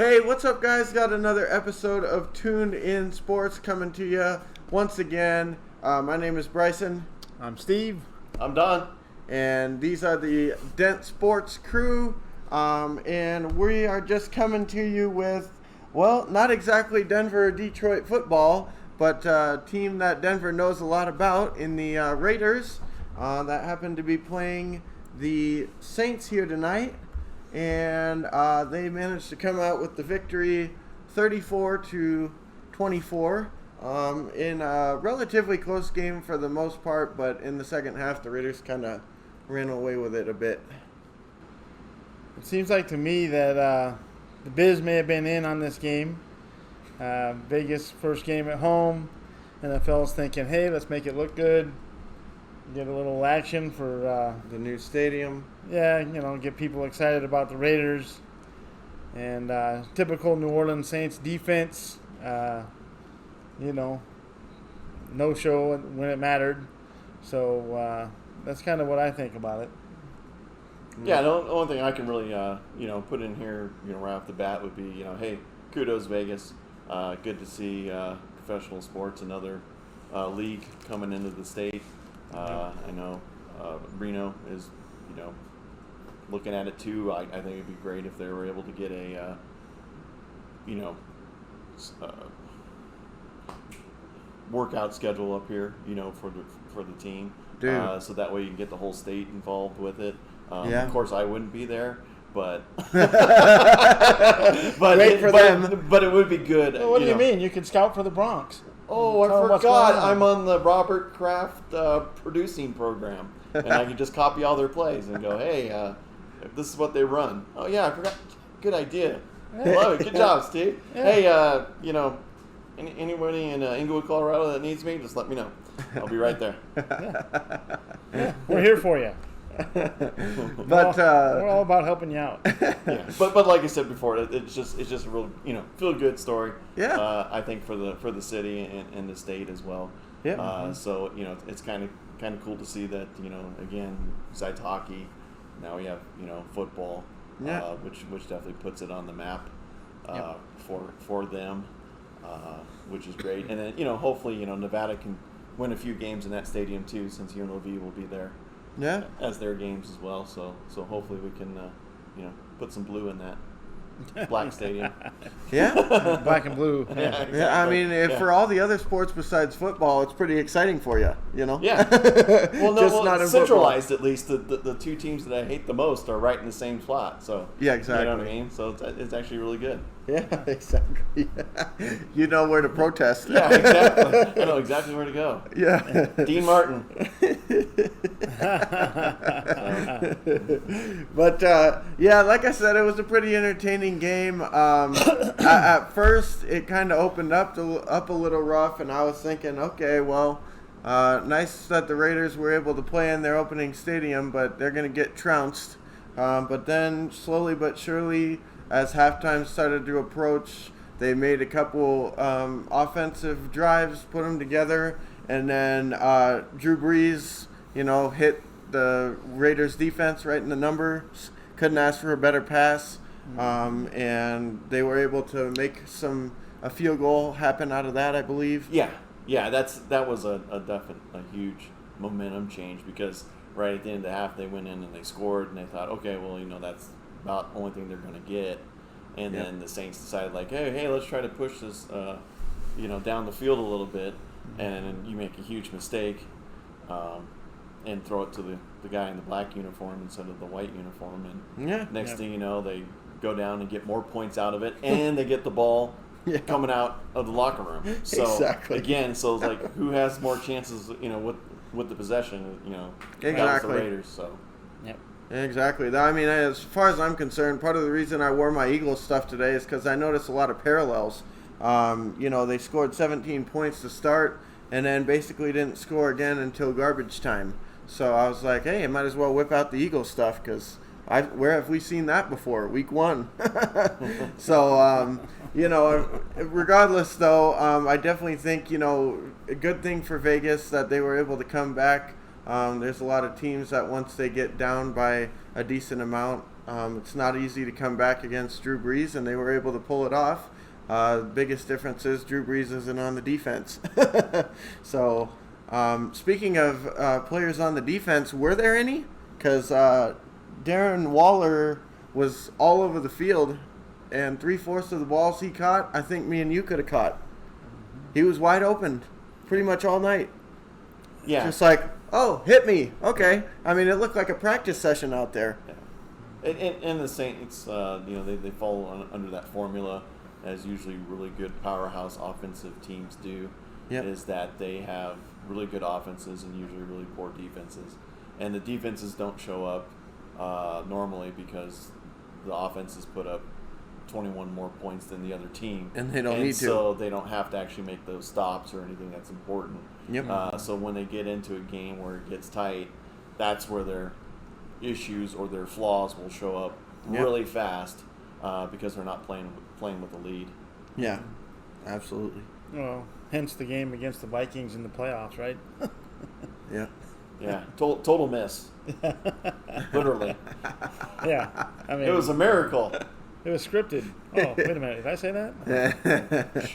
Hey, what's up, guys? Got another episode of Tuned In Sports coming to you once again. My name is Bryson. I'm Steve. I'm Don. And these are the Dent Sports crew. And we are just coming to you with, well, not exactly Denver or Detroit football, but a team that Denver knows a lot about in the Raiders that happen to be playing the Saints here tonight. And they managed to come out with the victory 34-24 in a relatively close game for the most part, but in the second half the Raiders kind of ran away with it a bit. It seems like to me that the Biz may have been in on this game. Vegas first game at home, and the fellas thinking, hey, let's make it look good. Get a little action for the new stadium. Yeah, get people excited about the Raiders. And typical New Orleans Saints defense, no show when it mattered. So that's kind of what I think about it. Yeah, the only thing I can really, put in here, right off the bat would be, hey, kudos Vegas. Good to see professional sports, another league coming into the state. I know Reno is, looking at it too. I think it'd be great if they were able to get a, workout schedule up here, for the team. So that way you can get the whole state involved with it. Of course, I wouldn't be there, but Great for them. But it would be good. Well, what do you mean? You can scout for the Bronx. Oh, I forgot. I'm on the Robert Kraft producing program, and I can just copy all their plays and go, hey, this is what they run. Oh, yeah, I forgot. Good idea. Love it. Good job, Steve. Yeah. Hey, anybody in Inglewood, Colorado that needs me, just let me know. I'll be right there. Yeah, we're here for you. But we're all about helping you out. Yeah. But like I said before, it's just a real feel good story. Yeah. I think for the city and the state as well. Yeah. So it's kind of cool to see that again, besides hockey, now we have football. Yeah. Which definitely puts it on the map for them, which is great. And then hopefully Nevada can win a few games in that stadium too, since UNLV will be there. Yeah. As their games as well, so hopefully we can, put some blue in that black stadium. Yeah. Black and blue. Yeah, exactly. Yeah, I mean, for all the other sports besides football, it's pretty exciting for you, Yeah. Well, not in centralized football. At least. The two teams that I hate the most are right in the same spot. So yeah, exactly. You know what I mean? So it's actually really good. Yeah, exactly. You know where to protest. Yeah, exactly. I know exactly where to go. Yeah. Dean Martin. But like I said, it was a pretty entertaining game. At first, it kind of opened up a little rough, and I was thinking, okay, well, nice that the Raiders were able to play in their opening stadium, but they're going to get trounced. But then, slowly but surely, as halftime started to approach, they made a couple offensive drives, put them together, and then Drew Brees, hit the Raiders defense right in the numbers. Couldn't ask for a better pass, and they were able to make a field goal happen out of that, I believe. Yeah, that was a huge momentum change, because right at the end of the half they went in and they scored, and they thought, okay, well, that's about the only thing they're going to get. And then the Saints decided, like, hey, let's try to push this, down the field a little bit, and you make a huge mistake, and throw it to the guy in the black uniform instead of the white uniform, and next thing you know, they go down and get more points out of it, and they get the ball coming out of the locker room. So exactly. Again, it's like, who has more chances, with the possession, Exactly. That was the Raiders. So. Yep. Exactly. I mean, as far as I'm concerned, part of the reason I wore my Eagles stuff today is because I noticed a lot of parallels. They scored 17 points to start, and then basically didn't score again until garbage time. So I was like, hey, I might as well whip out the Eagles stuff, because where have we seen that before? Week 1. So, regardless, though, I definitely think, a good thing for Vegas that they were able to come back. There's a lot of teams that once they get down by a decent amount, It's not easy to come back against Drew Brees, and they were able to pull it off. The biggest difference is Drew Brees isn't on the defense. So, speaking of players on the defense, were there any? Because Darren Waller was all over the field, and 3/4 of the balls he caught, I think me and you could have caught. He was wide open pretty much all night. Yeah. Just like, oh, hit me. Okay. I mean, it looked like a practice session out there. Yeah. And the Saints, they fall under that formula, as usually really good powerhouse offensive teams do, is that they have really good offenses and usually really poor defenses. And the defenses don't show up normally because the offenses put up 21 more points than the other team. And they don't need to. So they don't have to actually make those stops or anything that's important. Yep. So when they get into a game where it gets tight, that's where their issues or their flaws will show up really fast because they're not playing with the lead. Yeah, absolutely. Well, hence the game against the Vikings in the playoffs, right? Yeah. Yeah, total miss. Literally. Yeah, I mean, It was a miracle. It was scripted. Oh, wait a minute. Did I say that?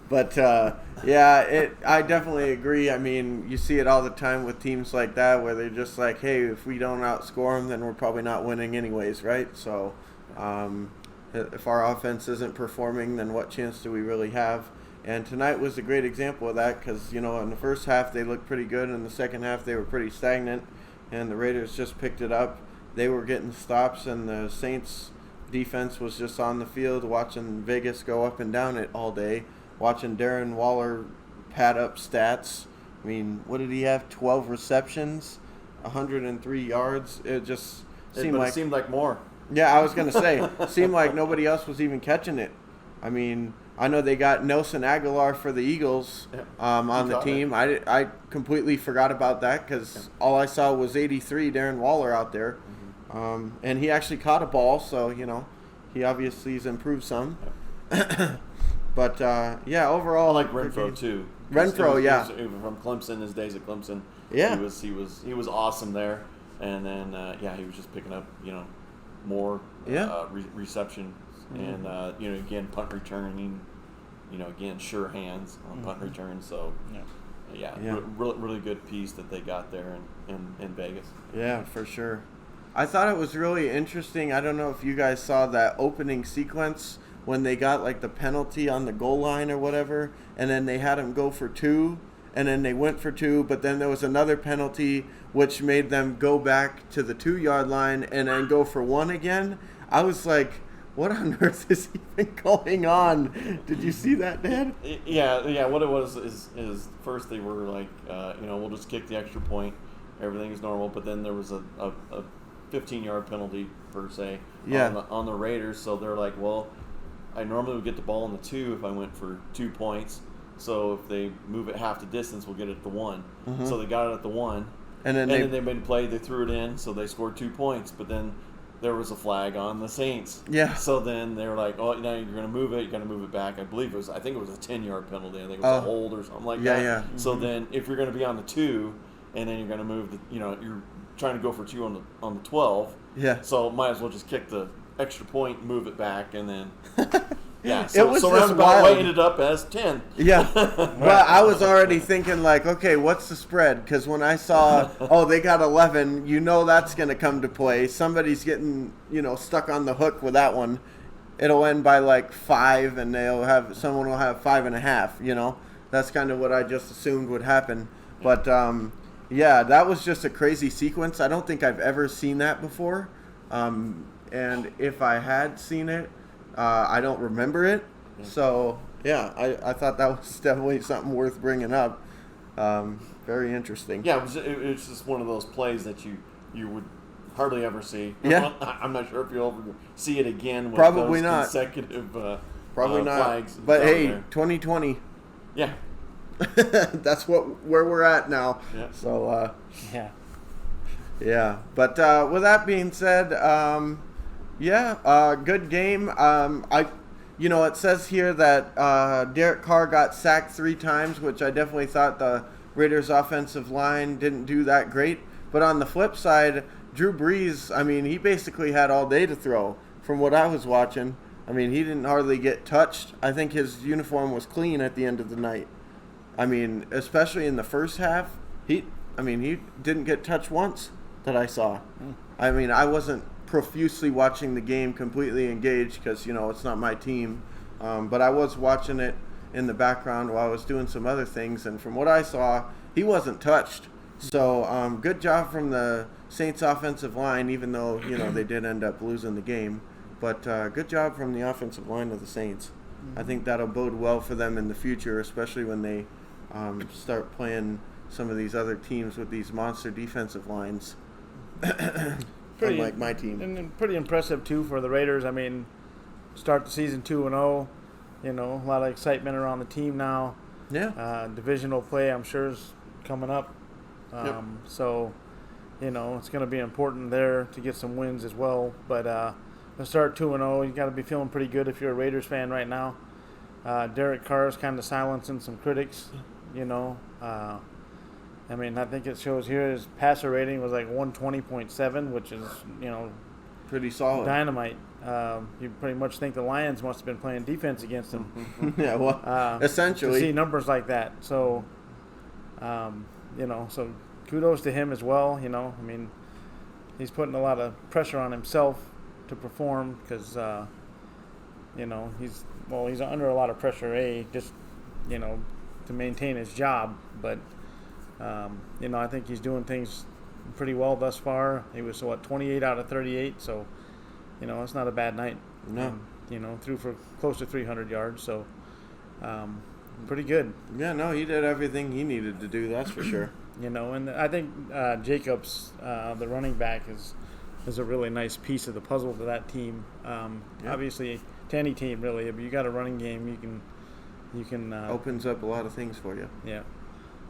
But, I definitely agree. I mean, you see it all the time with teams like that where they're just like, hey, if we don't outscore them, then we're probably not winning anyways, right? So if our offense isn't performing, then what chance do we really have? And tonight was a great example of that because, in the first half they looked pretty good. In the second half they were pretty stagnant, and the Raiders just picked it up. They were getting stops, and the Saints defense was just on the field watching Vegas go up and down it all day, watching Darren Waller pad up stats. I mean, what did he have? 12 receptions, 103 yards. It just seemed like more. Yeah, I was going to say, seemed like nobody else was even catching it. I mean, I know they got Nelson Aguilar for the Eagles on the team. I completely forgot about that because all I saw was 83 Darren Waller out there. And he actually caught a ball, so, he obviously has improved some. But, overall. I like Renfro, too. Renfro, he was from Clemson, his days at Clemson. Yeah. He was awesome there. And then, he was just picking up, more reception. And, again, punt returning, again, sure hands on punt return. So, really good piece that they got there in Vegas. Yeah, for sure. I thought it was really interesting. I don't know if you guys saw that opening sequence when they got like the penalty on the goal line or whatever, and then they had them go for 2, and then they went for 2, but then there was another penalty which made them go back to the 2-yard line and then go for 1 again. I was like, what on earth is even going on? Did you see that, Dad? Yeah. What it was is first they were like, we'll just kick the extra point. Everything is normal. But then there was a 15-yard penalty per se on the Raiders. So they're like, well, I normally would get the ball on the 2 if I went for 2 points. So if they move it half the distance, we'll get it at the 1. Mm-hmm. So they got it at the 1. And then they made a play. They threw it in, so they scored 2 points. But then there was a flag on the Saints. Yeah. So then they were like, oh, now you're going to move it. You got to move it back. I think it was a 10-yard penalty. I think it was a hold or something like that. Yeah. So then if you're going to be on the 2, and then you're going to move you're trying to go for 2 on the 12. Yeah. So might as well just kick the extra point, move it back, and then. Yeah, so roundabout way ended up as 10. Yeah. Well, I was already thinking, like, okay, what's the spread? Because when I saw, they got 11, that's going to come to play. Somebody's getting, stuck on the hook with that one. It'll end by, like, 5, and someone will have 5.5, That's kind of what I just assumed would happen. But, that was just a crazy sequence. I don't think I've ever seen that before. And if I had seen it, I don't remember it. So, I thought that was definitely something worth bringing up. Very interesting. Yeah, it was just one of those plays that you would hardly ever see. Yeah. I'm not sure if you'll ever see it again with Probably those not. consecutive Probably not. flags. But hey, there. 2020. Yeah. That's where we're at now. Yeah. So, yeah. But with that being said, good game. It says here that Derek Carr got sacked 3 times, which I definitely thought the Raiders' offensive line didn't do that great. But on the flip side, Drew Brees, I mean, he basically had all day to throw from what I was watching. I mean, he didn't hardly get touched. I think his uniform was clean at the end of the night. I mean, especially in the first half, he didn't get touched once that I saw. I mean, I wasn't profusely watching the game, completely engaged because, it's not my team. But I was watching it in the background while I was doing some other things. And from what I saw, he wasn't touched. So good job from the Saints offensive line, even though, they did end up losing the game. But good job from the offensive line of the Saints. I think that'll bode well for them in the future, especially when they start playing some of these other teams with these monster defensive lines. Unlike my team. And pretty impressive, too, for the Raiders. I mean, start the season 2-0. A lot of excitement around the team now. Yeah. Divisional play, I'm sure, is coming up. Yep. So, it's going to be important there to get some wins as well. But to start 2-0, you got to be feeling pretty good if you're a Raiders fan right now. Derek Carr is kind of silencing some critics, I think it shows here his passer rating was like 120.7, which is, pretty solid. Dynamite. You pretty much think the Lions must have been playing defense against him. Yeah, well, essentially. To see numbers like that. So, so kudos to him as well. He's putting a lot of pressure on himself to perform because, he's under a lot of pressure, just, to maintain his job. But, I think he's doing things pretty well thus far. He was, 28 out of 38, so, it's not a bad night. No. And, threw for close to 300 yards, so pretty good. Yeah, no, he did everything he needed to do, that's for sure. And I think Jacobs, the running back, is a really nice piece of the puzzle to that team. Obviously, to any team, really. If you got a running game, you can opens up a lot of things for you. Yeah.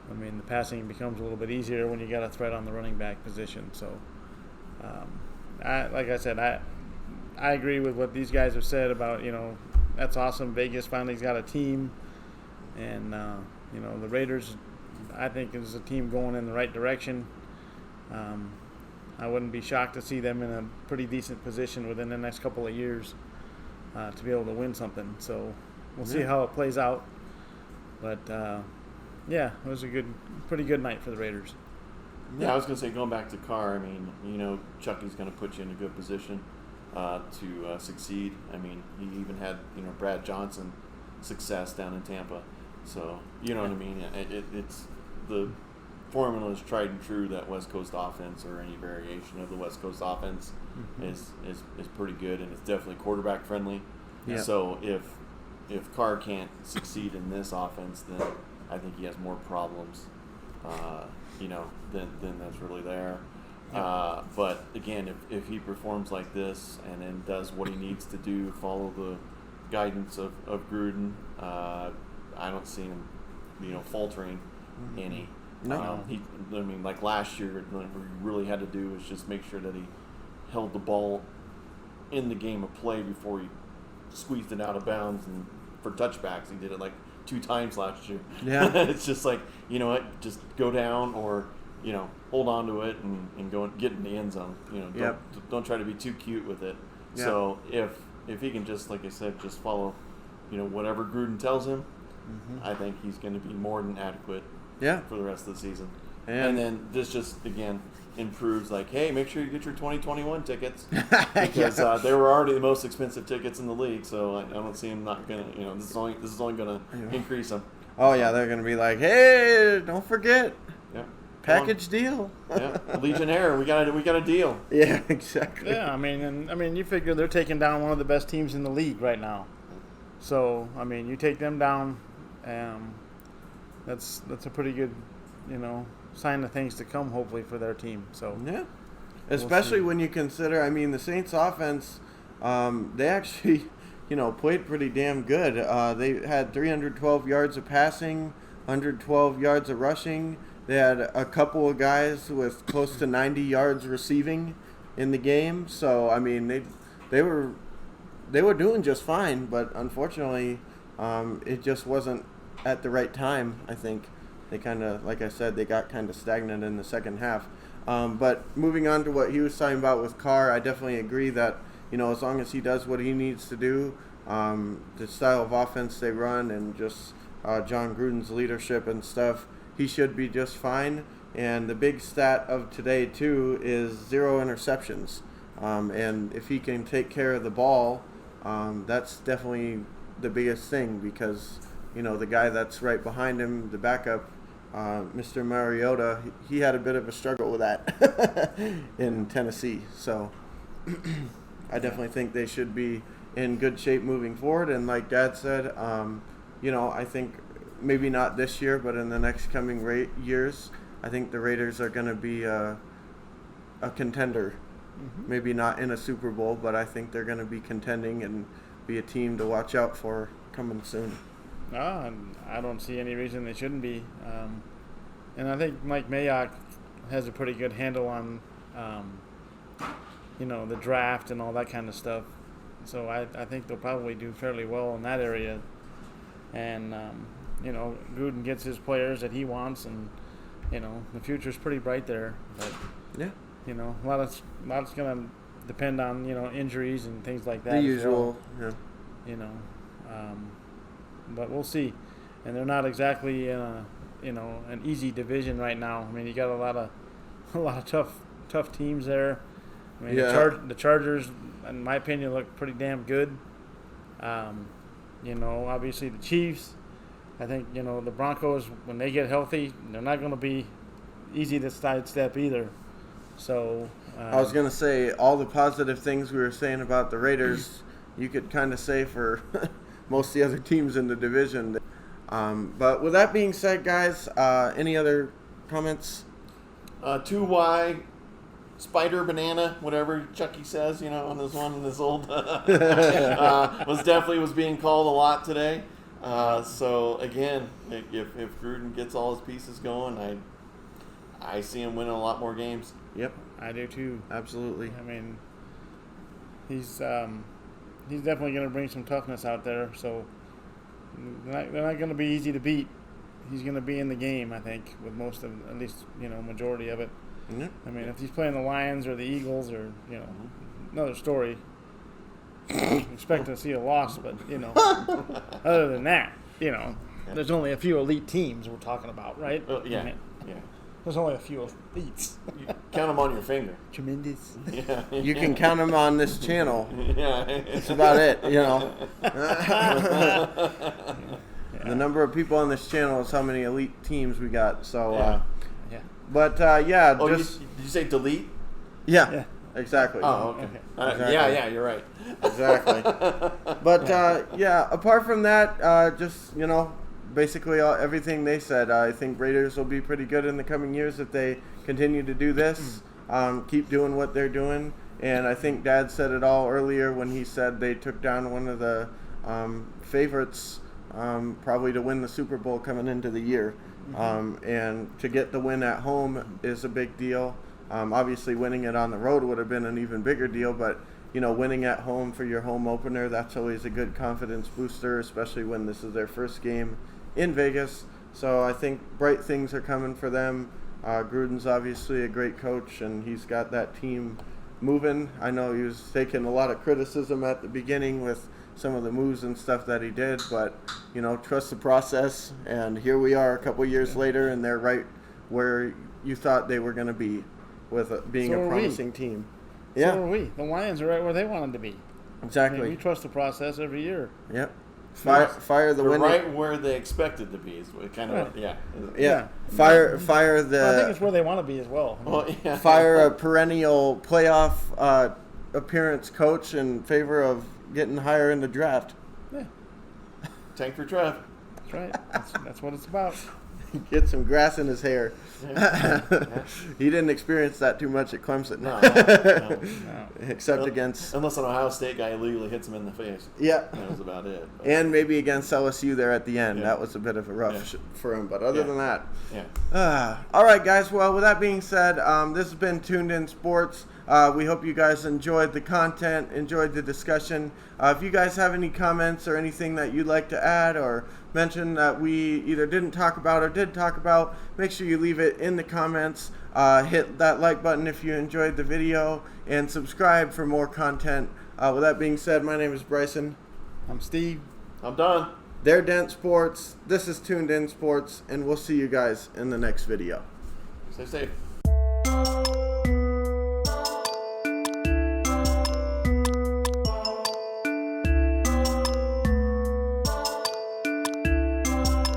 The passing becomes a little bit easier when you got a threat on the running back position. So, like I said, I agree with what these guys have said about, that's awesome. Vegas finally's got a team. And, the Raiders, I think, is a team going in the right direction. I wouldn't be shocked to see them in a pretty decent position within the next couple of years to be able to win something. So we'll see how it plays out. But, it was a pretty good night for the Raiders. Yeah, I was going to say, going back to Carr, Chucky's going to put you in a good position to succeed. He even had, Brad Johnson success down in Tampa. So, what I mean? It's the formula is tried and true that West Coast offense or any variation of the West Coast offense is pretty good, and it's definitely quarterback friendly. Yeah. So if Carr can't succeed in this offense, then I think he has more problems, than that's really there. But again, if he performs like this and then does what he needs to do, follow the guidance of Gruden, I don't see him, faltering any. No. Like last year, what he really had to do was just make sure that he held the ball in the game of play before he squeezed it out of bounds. And for touchbacks, he did it like 2 times last year. Yeah. It's just like, just go down or, hold on to it and go and get in the end zone. Don't try to be too cute with it. Yep. So if he can just, like I said, just follow, whatever Gruden tells him, I think he's going to be more than adequate. Yeah. For the rest of the season. And then this just, again, improves, like, hey, make sure you get your 2021 tickets. Because they were already the most expensive tickets in the league, so I don't see him not going to, this is only going to increase them. Oh, yeah, they're going to be like, hey, don't forget. Yeah. Package deal. Yeah. Legionnaire, we got a deal. Yeah, exactly. Yeah, you figure they're taking down one of the best teams in the league right now. So, you take them down, that's a pretty good, sign of things to come, hopefully, for their team. So yeah, especially when you consider, the Saints offense, they actually, played pretty damn good. They had 312 yards of passing, 112 yards of rushing. They had a couple of guys with close to 90 yards receiving in the game. So they were doing just fine, but unfortunately, it just wasn't at the right time, I think. they kind of, like I said, they got kind of stagnant in the second half. But moving on to what he was talking about with Carr, I definitely agree that, as long as he does what he needs to do, the style of offense they run and just John Gruden's leadership and stuff, he should be just fine. And the big stat of today, too, is 0 interceptions. And if he can take care of the ball, that's definitely the biggest thing because, the guy that's right behind him, the backup, Mr. Mariota, he had a bit of a struggle with that in Tennessee. So I definitely think they should be in good shape moving forward. And like Dad said, I think maybe not this year, but in the next coming years, I think the Raiders are going to be a contender. Mm-hmm. Maybe not in a Super Bowl, but I think they're going to be contending and be a team to watch out for coming soon. I don't see any reason they shouldn't be. And I think Mike Mayock has a pretty good handle on, the draft and all that kind of stuff. So I think they'll probably do fairly well in that area. And, Gruden gets his players that he wants, and, the future's pretty bright there. But, yeah. A lot's going to depend on, injuries and things like that. The usual, well. But we'll see. And they're not exactly in an easy division right now. I mean, you got a lot of tough teams there. I mean, the Chargers, in my opinion, look pretty damn good. Obviously the Chiefs. I think, the Broncos, when they get healthy, they're not going to be easy to sidestep either. So I was going to say all the positive things we were saying about the Raiders, you could kind of say for most of the other teams in the division. But with that being said, guys, any other comments? 2Y, spider, banana, whatever Chucky says, on this one, in this old, was being called a lot today. So again, if Gruden gets all his pieces going, I see him winning a lot more games. Yep, I do too. Absolutely. I mean, he's definitely going to bring some toughness out there. So they're not going to be easy to beat. He's going to be in the game, I think, with most of, at least, majority of it. Mm-hmm. I mean, if he's playing the Lions or the Eagles or, another story, expect to see a loss. But, other than that, there's only a few elite teams we're talking about, right? Yeah. I mean, Yeah. there's only a few elites. You count them on your finger. Tremendous. Yeah. You can count them on this channel. Yeah. That's about it, The number of people on this channel is how many elite teams we got. So, Yeah. But, Did you say delete? Yeah. Exactly. Oh, okay. Exactly. Yeah, you're right. Exactly. But, apart from that, basically everything they said, I think Raiders will be pretty good in the coming years if they continue to do this, keep doing what they're doing. And I think Dad said it all earlier when he said they took down one of the favorites probably to win the Super Bowl coming into the year. And to get the win at home is a big deal. Obviously, winning it on the road would have been an even bigger deal, but winning at home for your home opener, that's always a good confidence booster, especially when this is their first game in Vegas. So I think bright things are coming for them. Gruden's obviously a great coach, and he's got that team moving. I know he was taking a lot of criticism at the beginning with some of the moves and stuff that he did, but trust the process, and here we are a couple years later, and they're right where you thought they were going to be with being a promising team. Yeah. So are we. The Lions are right where they wanted to be. Exactly. I mean, we trust the process every year. Yep. Fire the winning. Right where they expected to be is kind of Right. Yeah. Fire the. Well, I think it's where they want to be as well. Fire a perennial playoff appearance coach in favor of getting higher in the draft. Yeah. Tank for Trev. That's right. That's what it's about. Get some grass in his hair. Yeah. He didn't experience that too much at Clemson. No. Except against... Unless an Ohio State guy illegally hits him in the face. Yeah. That was about it. But. And maybe against LSU there at the end. Yeah. That was a bit of a rough for him. But other than that... Yeah. All right, guys. Well, with that being said, this has been Tuned In Sports. We hope you guys enjoyed the content, enjoyed the discussion. If you guys have any comments or anything that you'd like to add or mention that we either didn't talk about or did talk about, make sure you leave it in the comments. Hit that like button if you enjoyed the video, and subscribe for more content. With that being said, my name is Bryson. I'm Steve. I'm done. They're Dent Sports. This is Tuned In Sports, and we'll see you guys in the next video. Stay safe.